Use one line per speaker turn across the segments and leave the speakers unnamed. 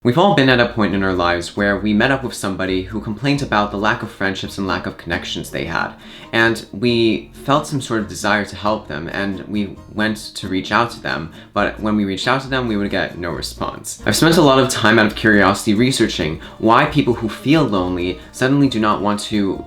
We've all been at a point in our lives where we met up with somebody who complained about the lack of friendships and lack of connections they had, and we felt some sort of desire to help them, and we went to reach out to them, but when we reached out to them, we would get no response. I've spent a lot of time out of curiosity researching why people who feel lonely suddenly do not want to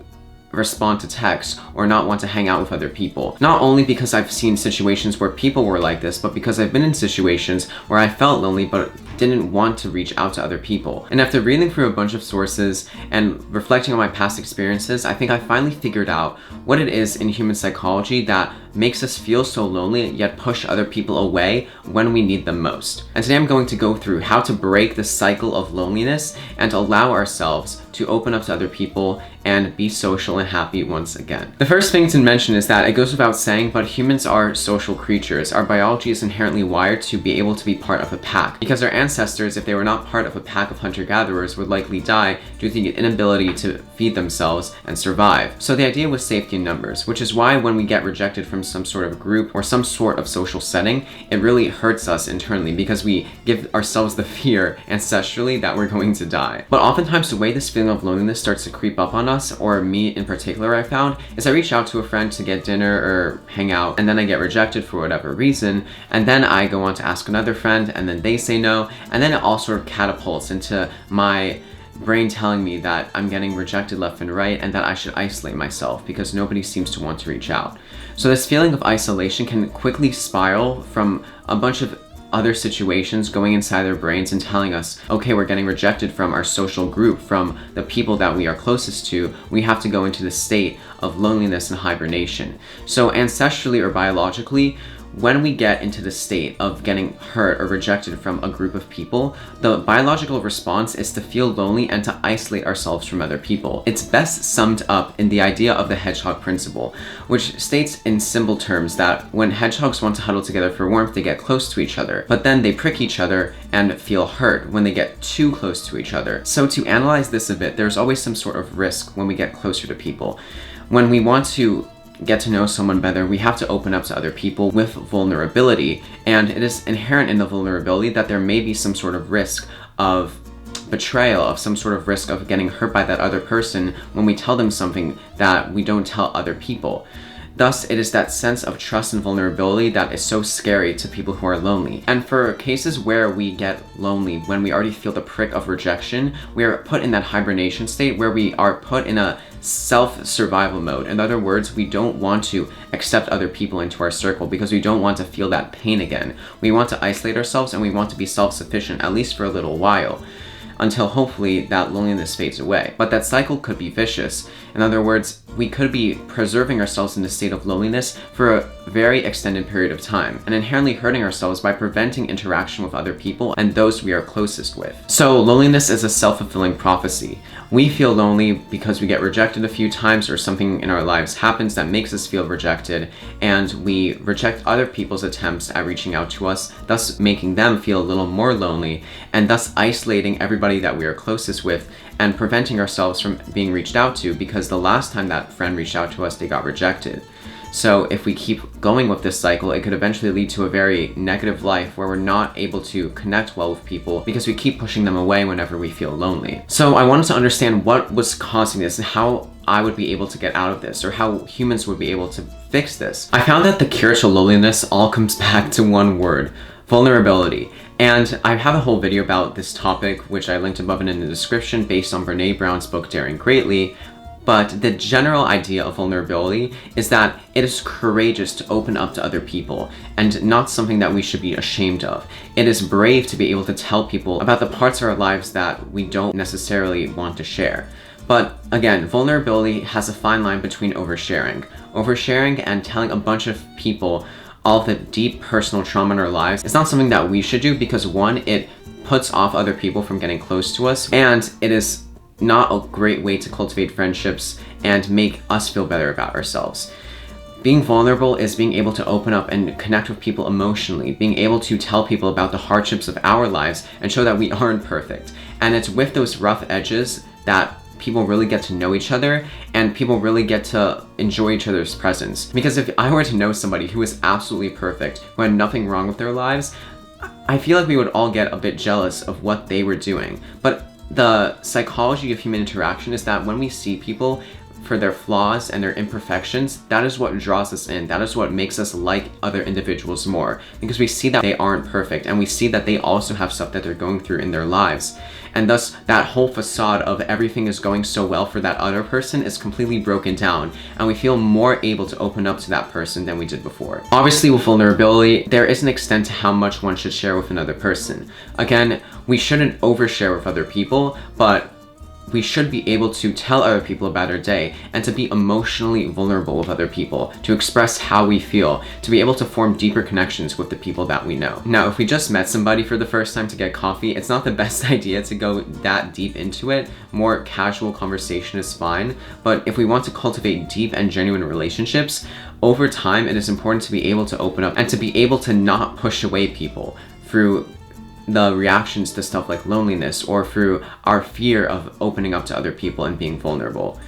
respond to text or not want to hang out with other people. Not only because I've seen situations where people were like this, but because I've been in situations where I felt lonely but didn't want to reach out to other people. And after reading through a bunch of sources and reflecting on my past experiences, I think I finally figured out what it is in human psychology that makes us feel so lonely yet push other people away when we need them most. And today I'm going to go through how to break the cycle of loneliness and allow ourselves to open up to other people and be social and happy once again. The first thing to mention is that it goes without saying, but humans are social creatures. Our biology is inherently wired to be able to be part of a pack, because our ancestors, if they were not part of a pack of hunter-gatherers, would likely die due to the inability to feed themselves and survive. So the idea was safety in numbers, which is why when we get rejected from some sort of group or some sort of social setting, it really hurts us internally because we give ourselves the fear ancestrally that we're going to die. But oftentimes the way this feeling of loneliness starts to creep up on us, or me in particular I found, is I reach out to a friend to get dinner or hang out, and then I get rejected for whatever reason, and then I go on to ask another friend, and then they say no, and then it all sort of catapults into my brain telling me that I'm getting rejected left and right and that I should isolate myself because nobody seems to want to reach out. So this feeling of isolation can quickly spiral from a bunch of other situations going inside their brains and telling us, okay, we're getting rejected from our social group, from the people that we are closest to, we have to go into the state of loneliness and hibernation. So ancestrally or biologically, when we get into the state of getting hurt or rejected from a group of people, the biological response is to feel lonely and to isolate ourselves from other people. It's best summed up in the idea of the hedgehog principle, which states in simple terms that when hedgehogs want to huddle together for warmth, they get close to each other, but then they prick each other and feel hurt when they get too close to each other. So to analyze this a bit, there's always some sort of risk when we get closer to people. When we want to get to know someone better, we have to open up to other people with vulnerability, and it is inherent in the vulnerability that there may be some sort of risk of betrayal, of some sort of risk of getting hurt by that other person when we tell them something that we don't tell other people. Thus, it is that sense of trust and vulnerability that is so scary to people who are lonely. And for cases where we get lonely, when we already feel the prick of rejection, we are put in that hibernation state where we are put in a self-survival mode. In other words, we don't want to accept other people into our circle because we don't want to feel that pain again. We want to isolate ourselves and we want to be self-sufficient, at least for a little while, until hopefully that loneliness fades away. But that cycle could be vicious. In other words, we could be preserving ourselves in a state of loneliness for a very extended period of time, and inherently hurting ourselves by preventing interaction with other people and those we are closest with. So loneliness is a self-fulfilling prophecy. We feel lonely because we get rejected a few times, or something in our lives happens that makes us feel rejected, and we reject other people's attempts at reaching out to us, thus making them feel a little more lonely, and thus isolating everybody that we are closest with and preventing ourselves from being reached out to, because the last time that friend reached out to us, they got rejected. So if we keep going with this cycle, it could eventually lead to a very negative life where we're not able to connect well with people because we keep pushing them away whenever we feel lonely. So I wanted to understand what was causing this and how I would be able to get out of this, or how humans would be able to fix this. I found that the cure to loneliness all comes back to one word: vulnerability. And I have a whole video about this topic, which I linked above and in the description, based on Brene Brown's book Daring Greatly. But the general idea of vulnerability is that it is courageous to open up to other people and not something that we should be ashamed of. It is brave to be able to tell people about the parts of our lives that we don't necessarily want to share. But again, vulnerability has a fine line between oversharing. Oversharing and telling a bunch of people all the deep personal trauma in our lives is not something that we should do, because one, it puts off other people from getting close to us, and it is not a great way to cultivate friendships and make us feel better about ourselves. Being vulnerable is being able to open up and connect with people emotionally, being able to tell people about the hardships of our lives and show that we aren't perfect. And it's with those rough edges that people really get to know each other, and people really get to enjoy each other's presence. Because if I were to know somebody who is absolutely perfect, who had nothing wrong with their lives, I feel like we would all get a bit jealous of what they were doing. But the psychology of human interaction is that when we see people for their flaws and their imperfections, that is what draws us in. That is what makes us like other individuals more, because we see that they aren't perfect and we see that they also have stuff that they're going through in their lives. And thus, that whole facade of everything is going so well for that other person is completely broken down, and we feel more able to open up to that person than we did before. Obviously, with vulnerability, there is an extent to how much one should share with another person. Again, we shouldn't overshare with other people, but we should be able to tell other people about our day and to be emotionally vulnerable with other people, to express how we feel, to be able to form deeper connections with the people that we know. Now, if we just met somebody for the first time to get coffee, it's not the best idea to go that deep into it. More casual conversation is fine, but if we want to cultivate deep and genuine relationships, over time it is important to be able to open up and to be able to not push away people through the reactions to stuff like loneliness or through our fear of opening up to other people and being vulnerable.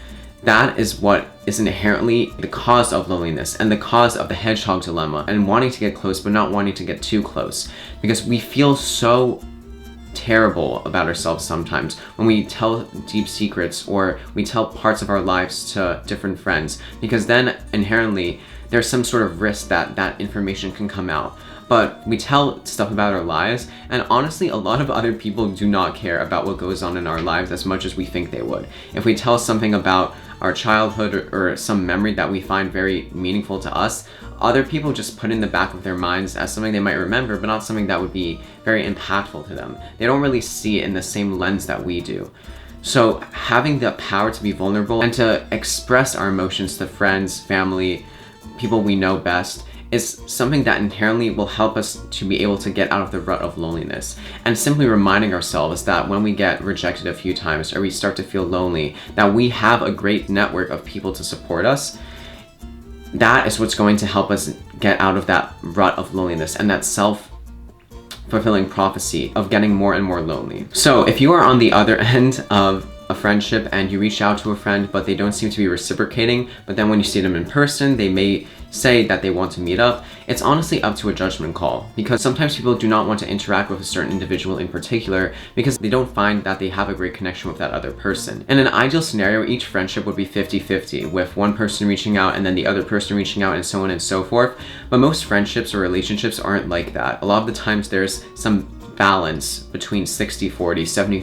That is what is inherently the cause of loneliness and the cause of the hedgehog dilemma and wanting to get close but not wanting to get too close, because we feel so terrible about ourselves sometimes when we tell deep secrets or we tell parts of our lives to different friends, because then inherently there's some sort of risk that that information can come out. But we tell stuff about our lives, and honestly, a lot of other people do not care about what goes on in our lives as much as we think they would. If we tell something about our childhood or some memory that we find very meaningful to us, other people just put in the back of their minds as something they might remember, but not something that would be very impactful to them. They don't really see it in the same lens that we do. So having the power to be vulnerable and to express our emotions to friends, family, people we know best, is something that inherently will help us to be able to get out of the rut of loneliness. And simply reminding ourselves that when we get rejected a few times or we start to feel lonely, that we have a great network of people to support us, that is what's going to help us get out of that rut of loneliness and that self-fulfilling prophecy of getting more and more lonely. So if you are on the other end of a friendship and you reach out to a friend but they don't seem to be reciprocating, but then when you see them in person they may say that they want to meet up, it's honestly up to a judgment call, because sometimes people do not want to interact with a certain individual in particular because they don't find that they have a great connection with that other person. In an ideal scenario, each friendship would be 50-50, with one person reaching out and then the other person reaching out and so on and so forth. But most friendships or relationships aren't like that. A lot of the times there's some balance between 60-40,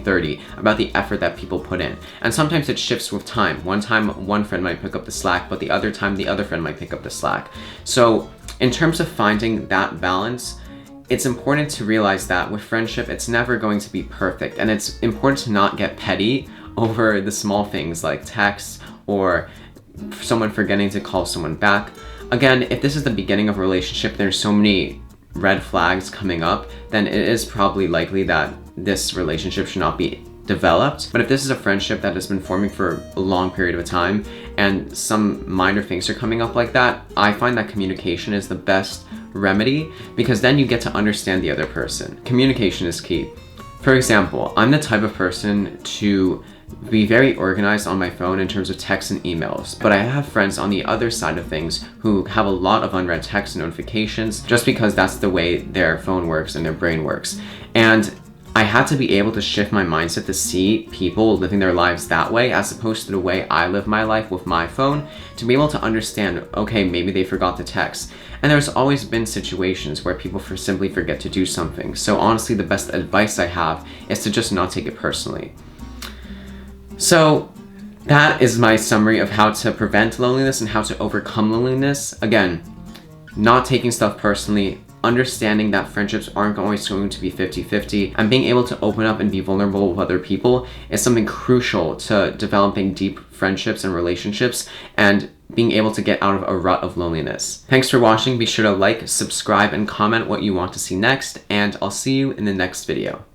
70-30 about the effort that people put in. And sometimes it shifts with time. One time one friend might pick up the slack, but the other time the other friend might pick up the slack. So in terms of finding that balance, it's important to realize that with friendship, it's never going to be perfect. And it's important to not get petty over the small things like texts or someone forgetting to call someone back. Again, if this is the beginning of a relationship, there's so many red flags coming up, then it is probably likely that this relationship should not be developed. But if this is a friendship that has been forming for a long period of time and some minor things are coming up like that, I find that communication is the best remedy, because then you get to understand the other person. Communication is key. For example, I'm the type of person to be very organized on my phone in terms of texts and emails, but I have friends on the other side of things who have a lot of unread text notifications just because that's the way their phone works and their brain works. And I had to be able to shift my mindset to see people living their lives that way as opposed to the way I live my life with my phone, to be able to understand, okay, maybe they forgot to text. And there's always been situations where people simply forget to do something. So honestly, the best advice I have is to just not take it personally. So that is my summary of how to prevent loneliness and how to overcome loneliness. Again, not taking stuff personally, understanding that friendships aren't always going to be 50-50, and being able to open up and be vulnerable with other people is something crucial to developing deep friendships and relationships and being able to get out of a rut of loneliness. Thanks for watching. Be sure to like, subscribe, and comment what you want to see next, and I'll see you in the next video.